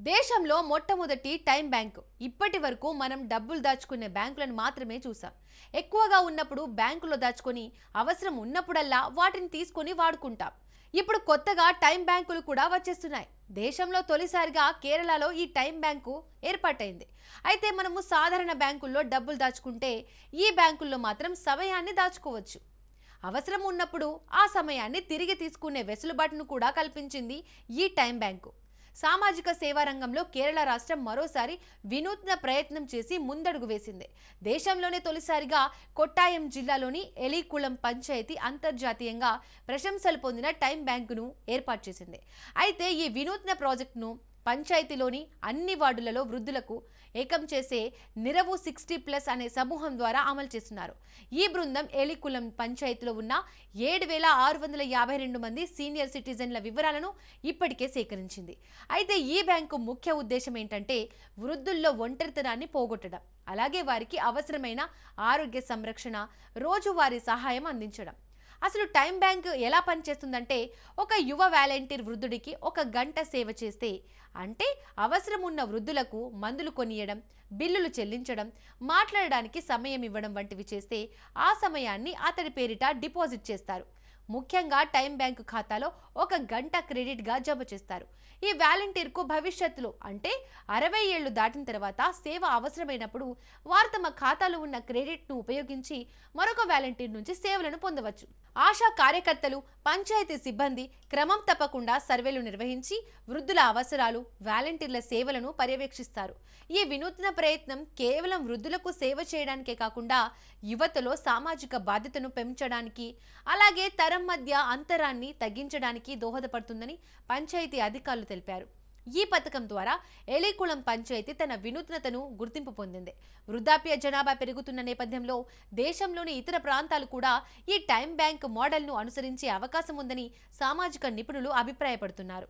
దేశంలో మొట్టమొదటి time bank. ఇప్పటి వరకు మనం డబ్బులు దాచుకునే బ్యాంకులను మాత్రమే చూసాం. ఎక్కువగా ఉన్నప్పుడు బ్యాంకులో దాచుకొని అవసరం ఉన్నప్పుడల్లా వాటిని తీసుకొని వాడుకుంటాం. ఇప్పుడు కొత్తగా టైం బ్యాంకులు కూడా వచ్చేస్తున్నాయి. దేశంలో తొలిసారిగా కేరళలో ఈ టైం బ్యాంకు ఏర్పాటైంది. అయితే మనము సాధారణ బ్యాంకుల్లో డబ్బులు దాచుకుంటే ఈ బ్యాంకుల్లో మాత్రం సమయాన్ని దాచుకోవచ్చు. అవసరం ఉన్నప్పుడు ఆ సమయాన్ని తిరిగి తీసుకునే వెసులుబాటును కూడా కల్పించింది ఈ టైం బ్యాంకు. సామాజిక సేవా రంగంలో కేరళ రాష్ట్రం మరోసారి వినూత్న ప్రయత్నం చేసి ముందడుగు వేసింది. దేశంలోనే తొలిసారిగా కొట్టాయం జిల్లాలోని ఎలికుళం పంచాయతీ అంతర్జాతీయంగా ప్రశంసలు పొందిన టైం బ్యాంకును ఏర్పాటు చేసింది. అయితే ఈ వినూత్న ప్రాజెక్టును పంచాయతీలోని అన్ని వార్డులలో వృద్ధులకు ఏకం చేసే నిరవు 60+ అనే సమూహం ద్వారా అమలు చేస్తున్నారు. ఈ బృందం ఎలికుళం పంచాయతీలో ఉన్న 7,652 మంది సీనియర్ సిటిజన్ల వివరాలను ఇప్పటికే సేకరించింది. అయితే ఈ బ్యాంకు ముఖ్య ఉద్దేశం ఏంటంటే వృద్ధుల్లో ఒంటరితనాన్ని పోగొట్టడం, అలాగే వారికి అవసరమైన ఆరోగ్య సంరక్షణ, రోజువారీ సహాయం అందించడం. అసలు టైం బ్యాంక్ ఎలా పనిచేస్తుందంటే ఒక యువ వాలంటీర్ వృద్ధుడికి 1 గంట సేవ చేస్తే, అంటే అవసరం ఉన్న వృద్ధులకు మందులు కొనియడం, బిల్లులు చెల్లించడం, మాట్లాడడానికి సమయం ఇవ్వడం వంటివి చేస్తే ఆ సమయాన్ని అతడి పేరిట డిపాజిట్ చేస్తారు. ముఖ్యంగా టైం బ్యాంకు ఖాతాలో 1 గంట క్రెడిట్గా జమ చేస్తారు. ఈ వాలంటీర్కు భవిష్యత్తులో అంటే 60 ఏళ్లు దాటిన తర్వాత సేవ అవసరమైనప్పుడు వారు తమ ఖాతాలో ఉన్న క్రెడిట్ను ఉపయోగించి మరొక వాలంటీర్ నుంచి సేవలను పొందవచ్చు. ఆశా కార్యకర్తలు, పంచాయతీ సిబ్బంది క్రమం తప్పకుండా సర్వేలు నిర్వహించి వృద్ధుల అవసరాలు, వాలంటీర్ల సేవలను పర్యవేక్షిస్తారు. ఈ వినూత్న ప్రయత్నం కేవలం వృద్ధులకు సేవ చేయడానికే కాకుండా యువతలో సామాజిక బాధ్యతను పెంచడానికి, అలాగే తరం మధ్య అంతరాన్ని తగ్గించడానికి దోహదపడుతుందని పంచాయతీ అధికారులు తెలిపారు. ఈ పథకం ద్వారా ఎలికుళం పంచాయతీ తన వినూత్నతను గుర్తింపు పొందింది. వృద్ధాప్య జనాభా పెరుగుతున్న నేపథ్యంలో దేశంలోని ఇతర ప్రాంతాలు కూడా ఈ టైం బ్యాంక్ మోడల్ను అనుసరించే అవకాశం ఉందని సామాజిక నిపుణులు అభిప్రాయపడుతున్నారు.